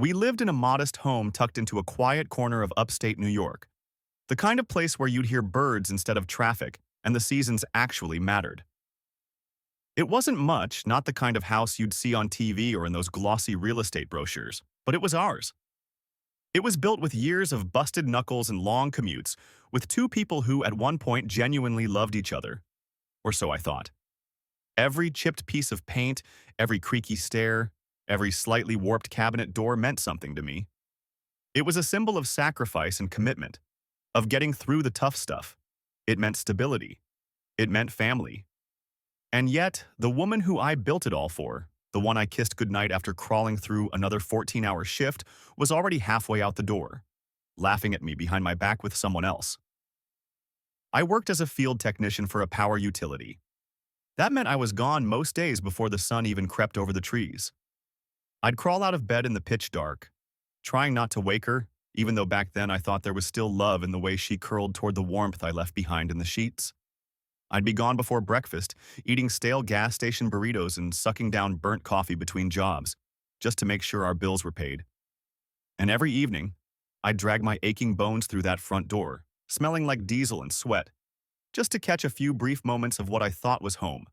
We lived in a modest home tucked into a quiet corner of upstate New York, the kind of place where you'd hear birds instead of traffic, and the seasons actually mattered. It wasn't much, not the kind of house you'd see on TV or in those glossy real estate brochures, but it was ours. It was built with years of busted knuckles and long commutes, with two people who at one point genuinely loved each other. Or so I thought. Every chipped piece of paint, every creaky stair, every slightly warped cabinet door meant something to me. It was a symbol of sacrifice and commitment, of getting through the tough stuff. It meant stability. It meant family. And yet, the woman who I built it all for, the one I kissed goodnight after crawling through another 14-hour shift, was already halfway out the door, laughing at me behind my back with someone else. I worked as a field technician for a power utility. That meant I was gone most days before the sun even crept over the trees. I'd crawl out of bed in the pitch dark, trying not to wake her, even though back then I thought there was still love in the way she curled toward the warmth I left behind in the sheets. I'd be gone before breakfast, eating stale gas station burritos and sucking down burnt coffee between jobs, just to make sure our bills were paid. And every evening, I'd drag my aching bones through that front door, smelling like diesel and sweat, just to catch a few brief moments of what I thought was home.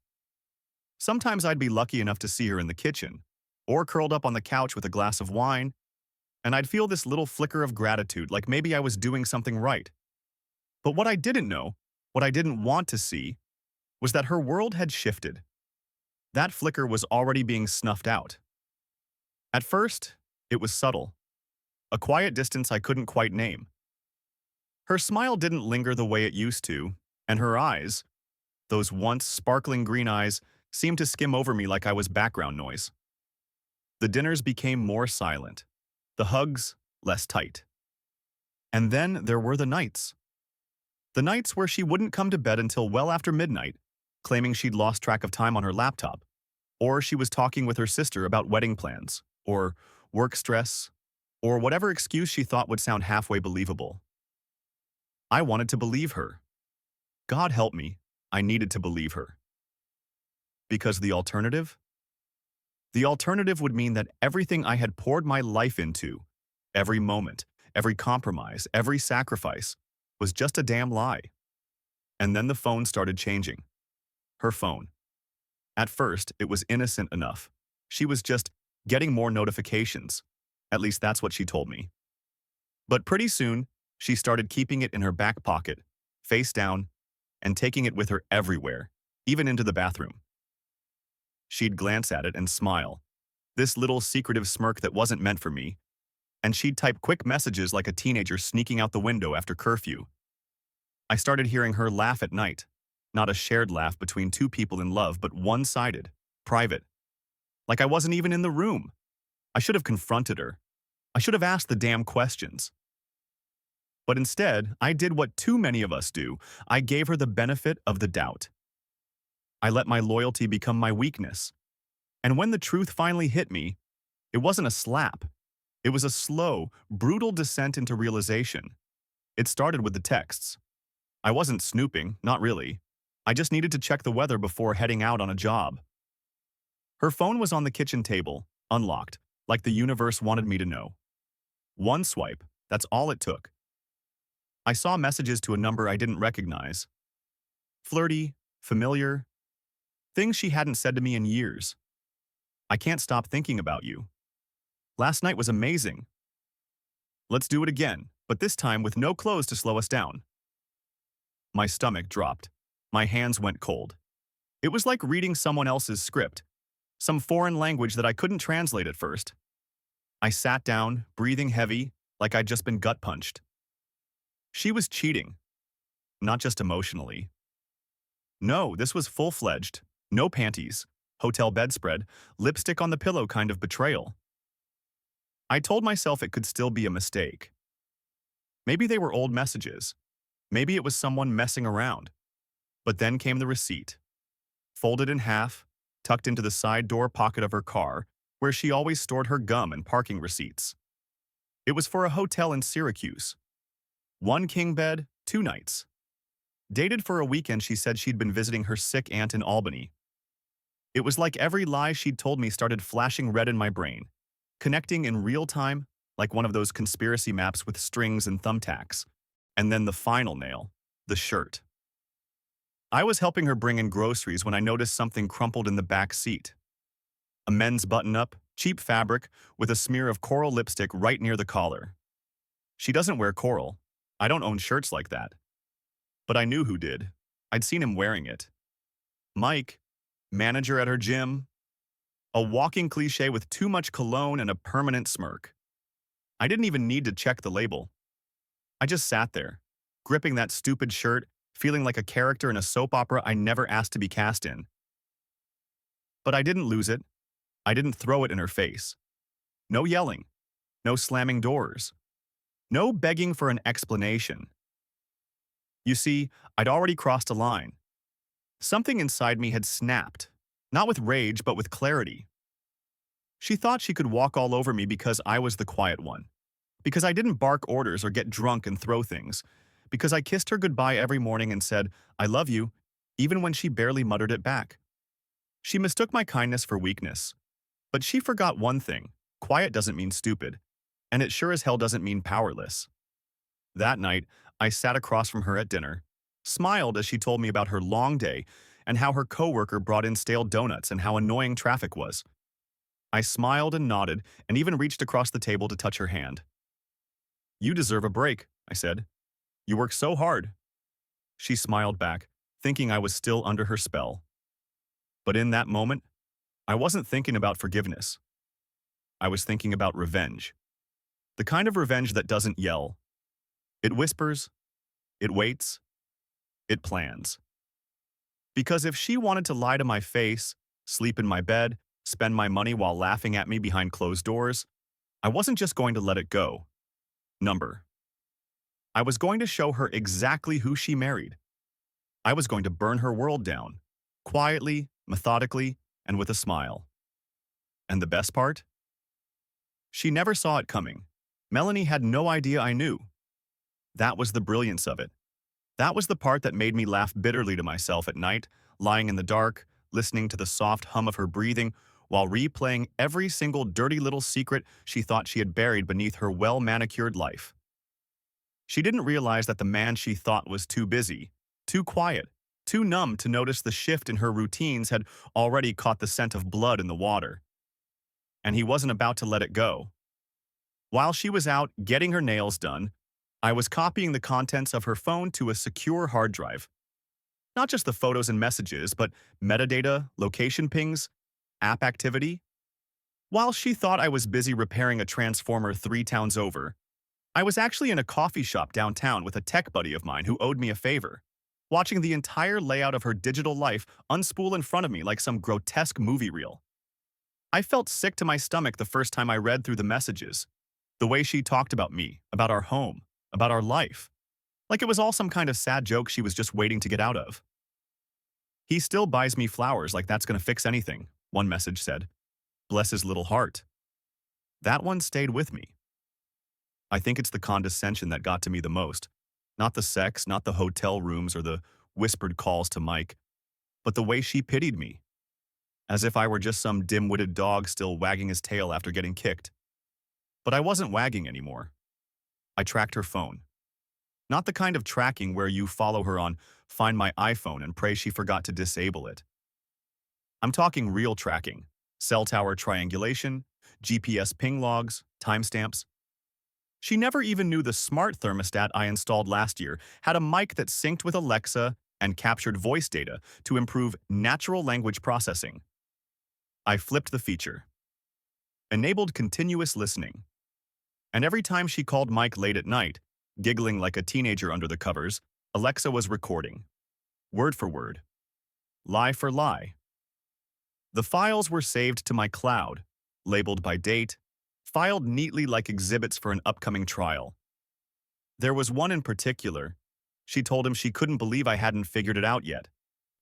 Sometimes I'd be lucky enough to see her in the kitchen, or curled up on the couch with a glass of wine, and I'd feel this little flicker of gratitude, like maybe I was doing something right. But what I didn't know, what I didn't want to see, was that her world had shifted. That flicker was already being snuffed out. At first, it was subtle, a quiet distance I couldn't quite name. Her smile didn't linger the way it used to, and her eyes, those once sparkling green eyes, seemed to skim over me like I was background noise. The dinners became more silent, the hugs less tight. And then there were the nights. The nights where she wouldn't come to bed until well after midnight, claiming she'd lost track of time on her laptop, or she was talking with her sister about wedding plans, or work stress, or whatever excuse she thought would sound halfway believable. I wanted to believe her. God help me, I needed to believe her. Because the alternative? The alternative would mean that everything I had poured my life into, every moment, every compromise, every sacrifice, was just a damn lie. And then the phone started changing. Her phone. At first, it was innocent enough. She was just getting more notifications. At least that's what she told me. But pretty soon, she started keeping it in her back pocket, face down, and taking it with her everywhere, even into the bathroom. She'd glance at it and smile, this little secretive smirk that wasn't meant for me, and she'd type quick messages like a teenager sneaking out the window after curfew. I started hearing her laugh at night, not a shared laugh between two people in love, but one-sided, private. Like I wasn't even in the room. I should have confronted her. I should have asked the damn questions. But instead, I did what too many of us do. I gave her the benefit of the doubt. I let my loyalty become my weakness. And when the truth finally hit me, it wasn't a slap. It was a slow, brutal descent into realization. It started with the texts. I wasn't snooping, not really. I just needed to check the weather before heading out on a job. Her phone was on the kitchen table, unlocked, like the universe wanted me to know. One swipe, that's all it took. I saw messages to a number I didn't recognize. Flirty, familiar, things she hadn't said to me in years. I can't stop thinking about you. Last night was amazing. Let's do it again, but this time with no clothes to slow us down. My stomach dropped. My hands went cold. It was like reading someone else's script, some foreign language that I couldn't translate at first. I sat down, breathing heavy, like I'd just been gut-punched. She was cheating. Not just emotionally. No, this was full-fledged. No panties, hotel bedspread, lipstick on the pillow kind of betrayal. I told myself it could still be a mistake. Maybe they were old messages. Maybe it was someone messing around. But then came the receipt. Folded in half, tucked into the side door pocket of her car, where she always stored her gum and parking receipts. It was for a hotel in Syracuse. 1 king bed, 2 nights. Dated for a weekend, she said she'd been visiting her sick aunt in Albany. It was like every lie she'd told me started flashing red in my brain. connecting in real time like one of those conspiracy maps with strings and thumbtacks. And then the final nail, the shirt. I was helping her bring in groceries when I noticed something crumpled in the back seat. A men's button-up, cheap fabric, with a smear of coral lipstick right near the collar. She doesn't wear coral. I don't own shirts like that. But I knew who did. I'd seen him wearing it. Mike, manager at her gym. A walking cliche with too much cologne and a permanent smirk. I didn't even need to check the label. I just sat there, gripping that stupid shirt, feeling like a character in a soap opera I never asked to be cast in. But I didn't lose it. I didn't throw it in her face. No yelling. No slamming doors. No begging for an explanation. You see, I'd already crossed a line. Something inside me had snapped, not with rage but with clarity. She thought she could walk all over me because I was the quiet one, because I didn't bark orders or get drunk and throw things, because I kissed her goodbye every morning and said, "I love you," even when she barely muttered it back. She mistook my kindness for weakness. But she forgot one thing: quiet doesn't mean stupid, and it sure as hell doesn't mean powerless. That night, I sat across from her at dinner, smiled as she told me about her long day and how her coworker brought in stale donuts and how annoying traffic was. I smiled and nodded and even reached across the table to touch her hand. "You deserve a break," I said. "You work so hard." She smiled back, thinking I was still under her spell. But in that moment, I wasn't thinking about forgiveness. I was thinking about revenge. The kind of revenge that doesn't yell. It whispers, it waits, it plans. Because if she wanted to lie to my face, sleep in my bed, spend my money while laughing at me behind closed doors, I wasn't just going to let it go. Number. I was going to show her exactly who she married. I was going to burn her world down, quietly, methodically, and with a smile. And the best part? She never saw it coming. Melanie had no idea I knew. That was the brilliance of it. That was the part that made me laugh bitterly to myself at night, lying in the dark, listening to the soft hum of her breathing, while replaying every single dirty little secret she thought she had buried beneath her well-manicured life. She didn't realize that the man she thought was too busy, too quiet, too numb to notice the shift in her routines had already caught the scent of blood in the water. And he wasn't about to let it go. While she was out getting her nails done, I was copying the contents of her phone to a secure hard drive. Not just the photos and messages, but metadata, location pings, app activity. While she thought I was busy repairing a transformer 3 towns over, I was actually in a coffee shop downtown with a tech buddy of mine who owed me a favor, watching the entire layout of her digital life unspool in front of me like some grotesque movie reel. I felt sick to my stomach the first time I read through the messages. The way she talked about me, about our home, about our life. Like it was all some kind of sad joke she was just waiting to get out of. "He still buys me flowers like that's gonna fix anything," one message said. "Bless his little heart." That one stayed with me. I think it's the condescension that got to me the most. Not the sex, not the hotel rooms or the whispered calls to Mike, but the way she pitied me. As if I were just some dim-witted dog still wagging his tail after getting kicked. But I wasn't wagging anymore. I tracked her phone. Not the kind of tracking where you follow her on Find My iPhone and pray she forgot to disable it. I'm talking real tracking, cell tower triangulation, GPS ping logs, timestamps. She never even knew the smart thermostat I installed last year had a mic that synced with Alexa and captured voice data to improve natural language processing. I flipped the feature. Enabled continuous listening. And every time she called Mike late at night, giggling like a teenager under the covers, Alexa was recording. Word for word. Lie for lie. The files were saved to my cloud, labeled by date, filed neatly like exhibits for an upcoming trial. There was one in particular. She told him she couldn't believe I hadn't figured it out yet,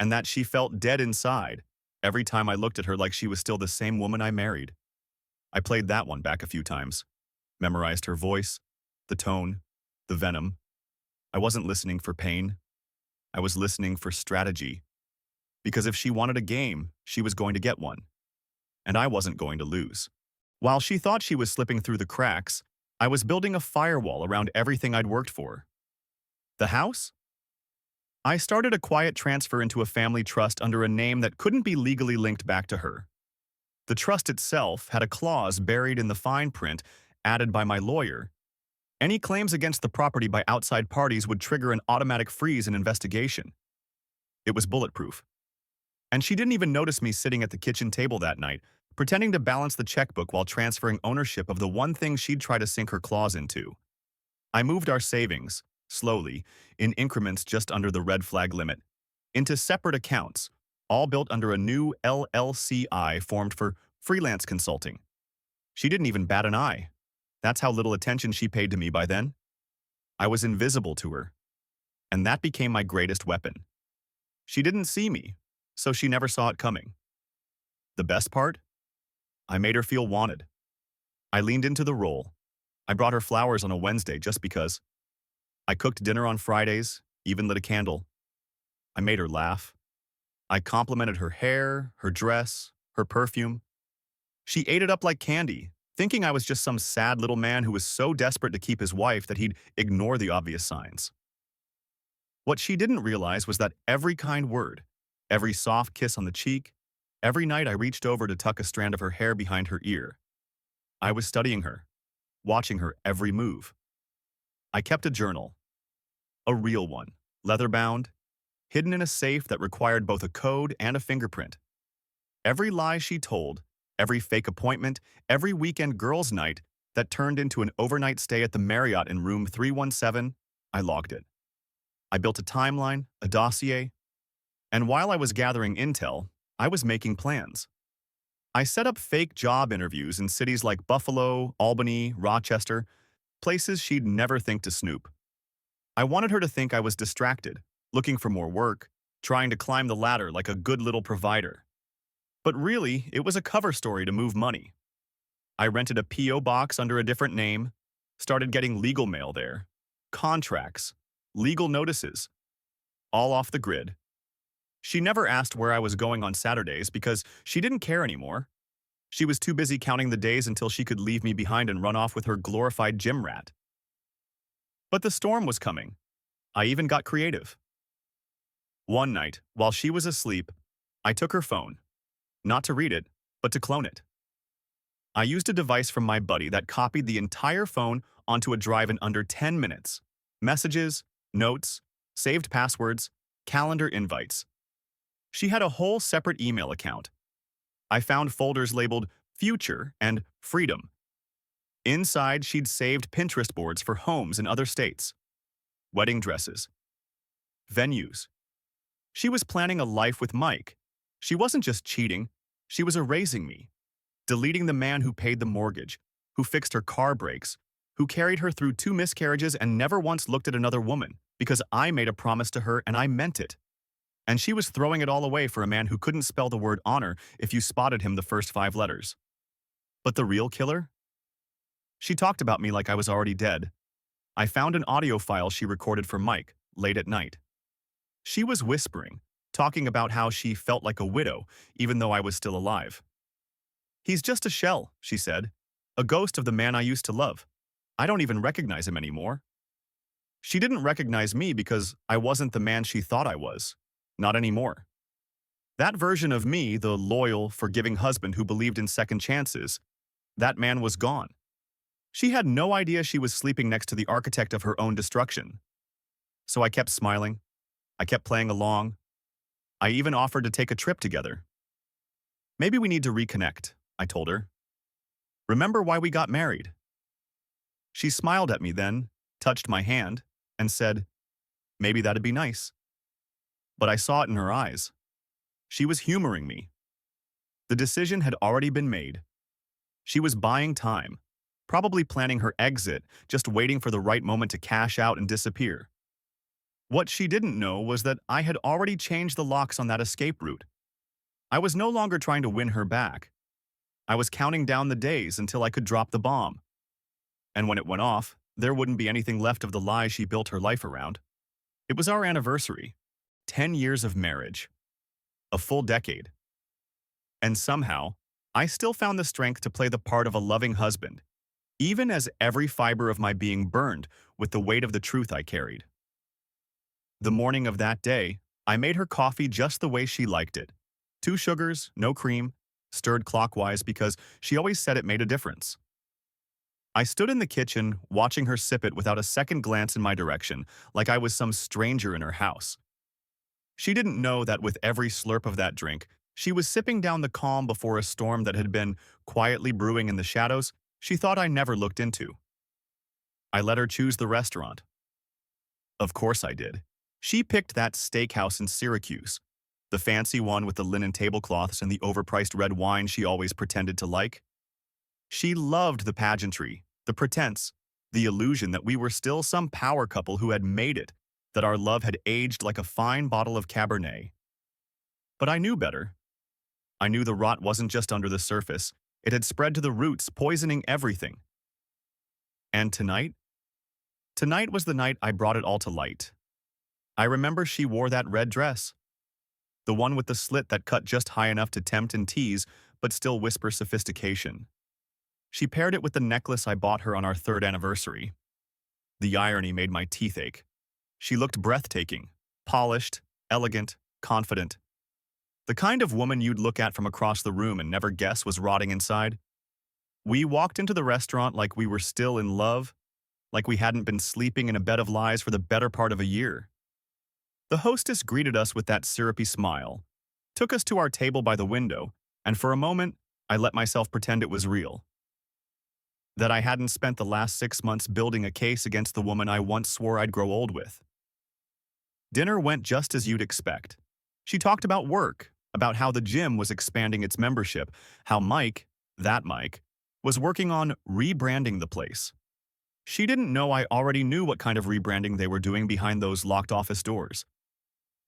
and that she felt dead inside every time I looked at her like she was still the same woman I married. I played that one back a few times, memorized her voice, the tone, the venom. I wasn't listening for pain. I was listening for strategy. Because if she wanted a game, she was going to get one. And I wasn't going to lose. While she thought she was slipping through the cracks, I was building a firewall around everything I'd worked for. The house? I started a quiet transfer into a family trust under a name that couldn't be legally linked back to her. The trust itself had a clause buried in the fine print added by my lawyer. Any claims against the property by outside parties would trigger an automatic freeze and investigation. It was bulletproof. And she didn't even notice me sitting at the kitchen table that night, pretending to balance the checkbook while transferring ownership of the one thing she'd try to sink her claws into. I moved our savings, slowly, in increments just under the red flag limit, into separate accounts, all built under a new LLC I formed for freelance consulting. She didn't even bat an eye. That's how little attention she paid to me by then. I was invisible to her, and that became my greatest weapon. She didn't see me, so she never saw it coming. The best part? I made her feel wanted. I leaned into the role. I brought her flowers on a Wednesday just because. I cooked dinner on Fridays, even lit a candle. I made her laugh. I complimented her hair, her dress, her perfume. She ate it up like candy, thinking I was just some sad little man who was so desperate to keep his wife that he'd ignore the obvious signs. What she didn't realize was that every kind word, every soft kiss on the cheek, every night I reached over to tuck a strand of her hair behind her ear. I was studying her, watching her every move. I kept a journal, a real one, leather-bound, hidden in a safe that required both a code and a fingerprint. Every lie she told, every fake appointment, every weekend girls' night that turned into an overnight stay at the Marriott in room 317, I logged it. I built a timeline, a dossier, and while I was gathering intel, I was making plans. I set up fake job interviews in cities like Buffalo, Albany, Rochester, places she'd never think to snoop. I wanted her to think I was distracted, looking for more work, trying to climb the ladder like a good little provider. But really, it was a cover story to move money. I rented a P.O. box under a different name, started getting legal mail there, contracts, legal notices, all off the grid. She never asked where I was going on Saturdays because she didn't care anymore. She was too busy counting the days until she could leave me behind and run off with her glorified gym rat. But the storm was coming. I even got creative. One night, while she was asleep, I took her phone, not to read it, but to clone it. I used a device from my buddy that copied the entire phone onto a drive in under 10 minutes. Messages, notes, saved passwords, calendar invites. She had a whole separate email account. I found folders labeled Future and Freedom. Inside, she'd saved Pinterest boards for homes in other states, wedding dresses, venues. She was planning a life with Mike. She wasn't just cheating, she was erasing me, deleting the man who paid the mortgage, who fixed her car brakes, who carried her through 2 miscarriages and never once looked at another woman, because I made a promise to her and I meant it. And she was throwing it all away for a man who couldn't spell the word honor if you spotted him the first 5 letters. But the real killer? She talked about me like I was already dead. I found an audio file she recorded for Mike, late at night. She was whispering, talking about how she felt like a widow, even though I was still alive. "He's just a shell," she said, "a ghost of the man I used to love. I don't even recognize him anymore." She didn't recognize me because I wasn't the man she thought I was. Not anymore. That version of me, the loyal, forgiving husband who believed in second chances, that man was gone. She had no idea she was sleeping next to the architect of her own destruction. So I kept smiling. I kept playing along. I even offered to take a trip together. "Maybe we need to reconnect," I told her. "Remember why we got married?" She smiled at me then, touched my hand, and said, "Maybe that'd be nice." But I saw it in her eyes. She was humoring me. The decision had already been made. She was buying time, probably planning her exit, just waiting for the right moment to cash out and disappear. What she didn't know was that I had already changed the locks on that escape route. I was no longer trying to win her back. I was counting down the days until I could drop the bomb. And when it went off, there wouldn't be anything left of the lie she built her life around. It was our anniversary. 10 years of marriage. A full decade. And somehow, I still found the strength to play the part of a loving husband, even as every fiber of my being burned with the weight of the truth I carried. The morning of that day, I made her coffee just the way she liked it. 2 sugars, no cream, stirred clockwise because she always said it made a difference. I stood in the kitchen, watching her sip it without a second glance in my direction, like I was some stranger in her house. She didn't know that with every slurp of that drink, she was sipping down the calm before a storm that had been quietly brewing in the shadows she thought I never looked into. I let her choose the restaurant. Of course I did. She picked that steakhouse in Syracuse, the fancy one with the linen tablecloths and the overpriced red wine she always pretended to like. She loved the pageantry, the pretense, the illusion that we were still some power couple who had made it, that our love had aged like a fine bottle of Cabernet. But I knew better. I knew the rot wasn't just under the surface. It had spread to the roots, poisoning everything. And tonight? Tonight was the night I brought it all to light. I remember she wore that red dress. The one with the slit that cut just high enough to tempt and tease, but still whisper sophistication. She paired it with the necklace I bought her on our 3rd anniversary. The irony made my teeth ache. She looked breathtaking, polished, elegant, confident. The kind of woman you'd look at from across the room and never guess was rotting inside. We walked into the restaurant like we were still in love, like we hadn't been sleeping in a bed of lies for the better part of a year. The hostess greeted us with that syrupy smile, took us to our table by the window, and for a moment, I let myself pretend it was real. That I hadn't spent the last 6 months building a case against the woman I once swore I'd grow old with. Dinner went just as you'd expect. She talked about work, about how the gym was expanding its membership, how Mike, that Mike, was working on rebranding the place. She didn't know I already knew what kind of rebranding they were doing behind those locked office doors.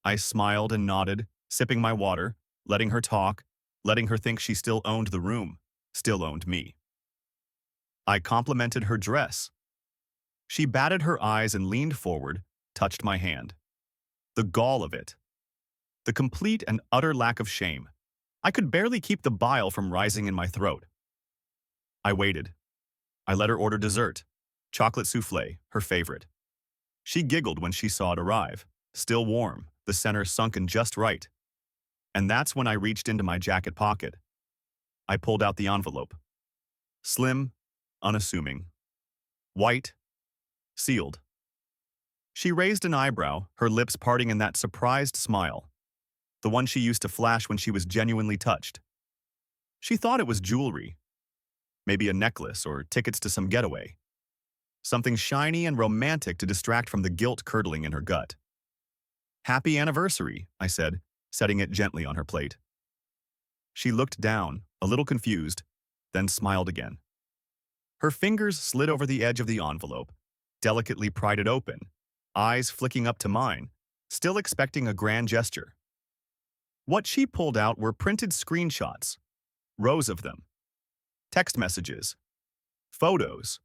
I smiled and nodded, sipping my water, letting her talk, letting her think she still owned the room, still owned me. I complimented her dress. She batted her eyes and leaned forward, touched my hand. The gall of it. The complete and utter lack of shame. I could barely keep the bile from rising in my throat. I waited. I let her order dessert, chocolate souffle, her favorite. She giggled when she saw it arrive, still warm, the center sunken just right. And that's when I reached into my jacket pocket. I pulled out the envelope. Slim, unassuming. White, sealed. She raised an eyebrow, her lips parting in that surprised smile, the one she used to flash when she was genuinely touched. She thought it was jewelry, maybe a necklace or tickets to some getaway. Something shiny and romantic to distract from the guilt curdling in her gut. Happy anniversary, I said, setting it gently on her plate. She looked down, a little confused, then smiled again. Her fingers slid over the edge of the envelope, delicately pried it open, eyes flicking up to mine, still expecting a grand gesture. What she pulled out were printed screenshots, rows of them, text messages, photos,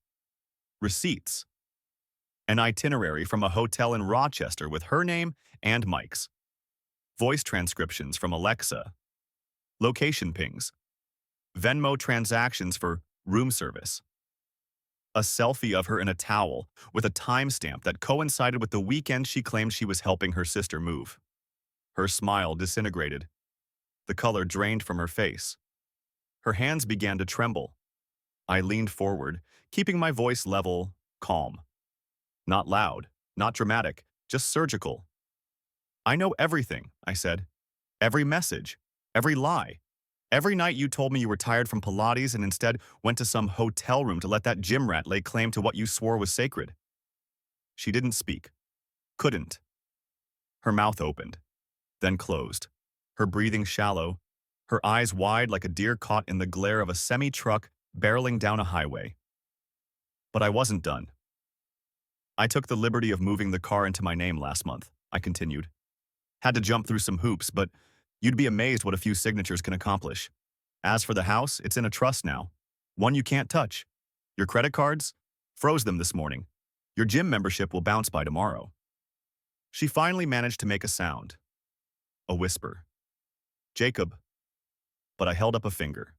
receipts, an itinerary from a hotel in Rochester with her name and Mike's, voice transcriptions from Alexa, location pings, Venmo transactions for room service, a selfie of her in a towel with a timestamp that coincided with the weekend she claimed she was helping her sister move. Her smile disintegrated. The color drained from her face. Her hands began to tremble. I leaned forward, keeping my voice level, calm. Not loud, not dramatic, just surgical. I know everything, I said. Every message, every lie. Every night you told me you were tired from Pilates and instead went to some hotel room to let that gym rat lay claim to what you swore was sacred. She didn't speak. Couldn't. Her mouth opened, then closed, her breathing shallow, her eyes wide like a deer caught in the glare of a semi-truck barreling down a highway. But I wasn't done. I took the liberty of moving the car into my name last month, I continued. Had to jump through some hoops, but you'd be amazed what a few signatures can accomplish. As for the house, it's in a trust now. One you can't touch. Your credit cards? Froze them this morning. Your gym membership will bounce by tomorrow. She finally managed to make a sound. A whisper. Jacob. But I held up a finger.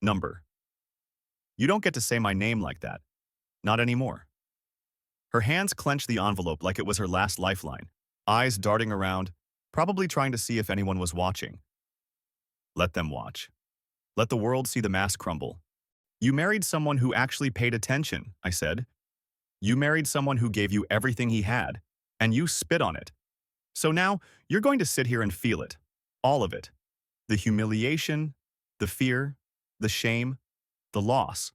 Number. You don't get to say my name like that. Not anymore. Her hands clenched the envelope like it was her last lifeline, eyes darting around, probably trying to see if anyone was watching. Let them watch. Let the world see the mask crumble. You married someone who actually paid attention, I said. You married someone who gave you everything he had, and you spit on it. So now you're going to sit here and feel it. All of it. The humiliation, the fear, the shame, the loss.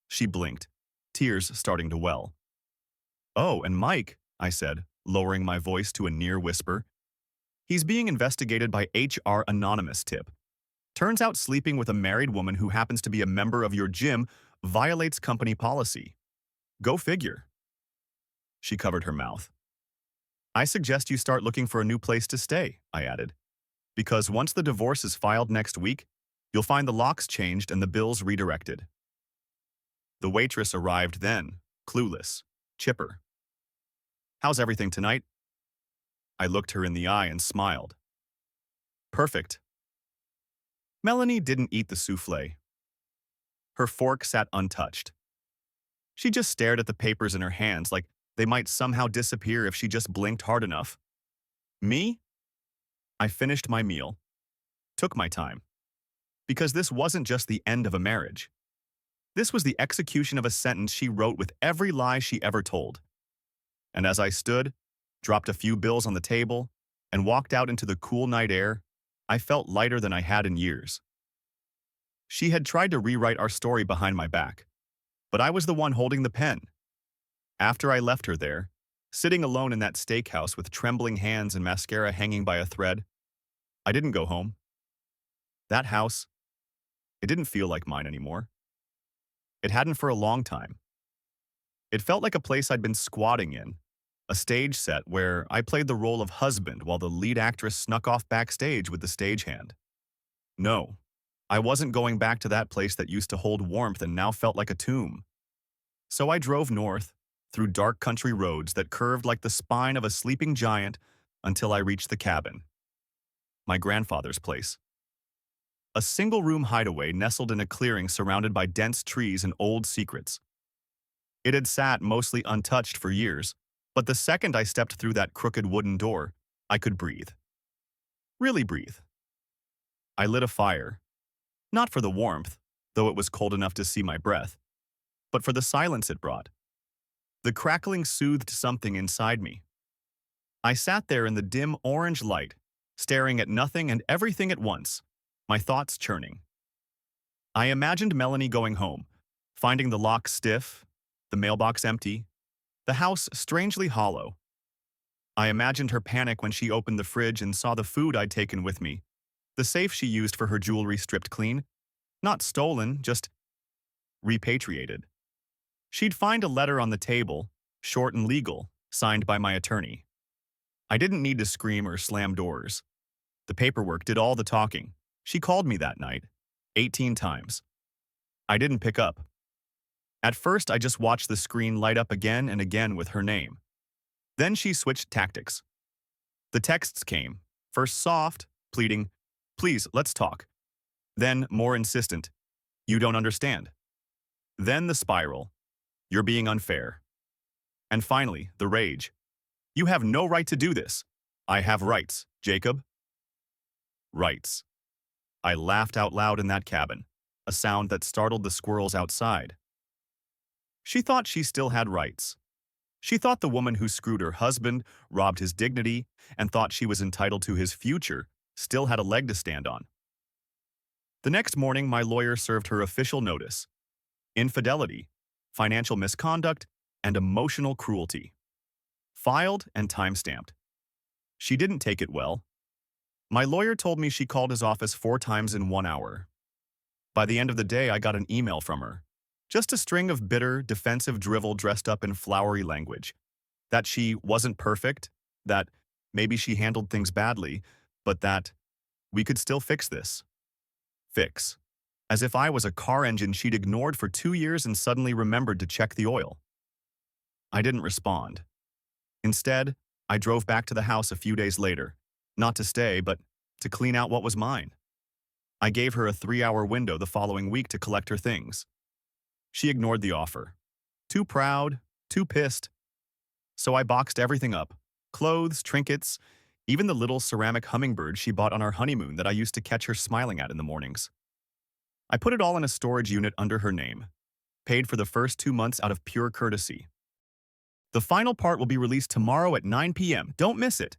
She blinked, tears starting to well. Oh, and Mike, I said, lowering my voice to a near whisper. He's being investigated by HR Anonymous tip. Turns out sleeping with a married woman who happens to be a member of your gym violates company policy. Go figure. She covered her mouth. I suggest you start looking for a new place to stay, I added. Because once the divorce is filed next week, you'll find the locks changed and the bills redirected. The waitress arrived then, clueless, chipper. How's everything tonight? I looked her in the eye and smiled. Perfect. Melanie didn't eat the souffle. Her fork sat untouched. She just stared at the papers in her hands like they might somehow disappear if she just blinked hard enough. Me? I finished my meal. Took my time. Because this wasn't just the end of a marriage. This was the execution of a sentence she wrote with every lie she ever told. And as I stood, dropped a few bills on the table, and walked out into the cool night air, I felt lighter than I had in years. She had tried to rewrite our story behind my back, but I was the one holding the pen. After I left her there, sitting alone in that steakhouse with trembling hands and mascara hanging by a thread, I didn't go home. That house, it didn't feel like mine anymore. It hadn't for a long time. It felt like a place I'd been squatting in, a stage set where I played the role of husband while the lead actress snuck off backstage with the stagehand. No, I wasn't going back to that place that used to hold warmth and now felt like a tomb. So I drove north, through dark country roads that curved like the spine of a sleeping giant until I reached the cabin. My grandfather's place. A single-room hideaway nestled in a clearing surrounded by dense trees and old secrets. It had sat mostly untouched for years, but the second I stepped through that crooked wooden door, I could breathe. Really breathe. I lit a fire. Not for the warmth, though it was cold enough to see my breath, but for the silence it brought. The crackling soothed something inside me. I sat there in the dim orange light, staring at nothing and everything at once, my thoughts churning. I imagined Melanie going home, finding the lock stiff, the mailbox empty, the house strangely hollow. I imagined her panic when she opened the fridge and saw the food I'd taken with me, the safe she used for her jewelry stripped clean, not stolen, just repatriated. She'd find a letter on the table, short and legal, signed by my attorney. I didn't need to scream or slam doors. The paperwork did all the talking. She called me that night, 18 times. I didn't pick up. At first, I just watched the screen light up again and again with her name. Then she switched tactics. The texts came, first soft, pleading, "Please, let's talk." Then more insistent, "You don't understand." Then the spiral, "You're being unfair." And finally, the rage. "You have no right to do this. I have rights, Jacob." Rights. I laughed out loud in that cabin, a sound that startled the squirrels outside. She thought she still had rights. She thought the woman who screwed her husband, robbed his dignity, and thought she was entitled to his future still had a leg to stand on. The next morning, my lawyer served her official notice: infidelity, financial misconduct, and emotional cruelty. Filed and time-stamped. She didn't take it well. My lawyer told me she called his office 4 times in 1 hour. By the end of the day, I got an email from her. Just a string of bitter, defensive drivel dressed up in flowery language. That she wasn't perfect, that maybe she handled things badly, but that we could still fix this. Fix. As if I was a car engine she'd ignored for 2 years and suddenly remembered to check the oil. I didn't respond. Instead, I drove back to the house a few days later, not to stay, but to clean out what was mine. I gave her a 3-hour window the following week to collect her things. She ignored the offer. Too proud, too pissed. So I boxed everything up. Clothes, trinkets, even the little ceramic hummingbird she bought on our honeymoon that I used to catch her smiling at in the mornings. I put it all in a storage unit under her name. Paid for the first 2 months out of pure courtesy. The final part will be released tomorrow at 9 p.m. Don't miss it.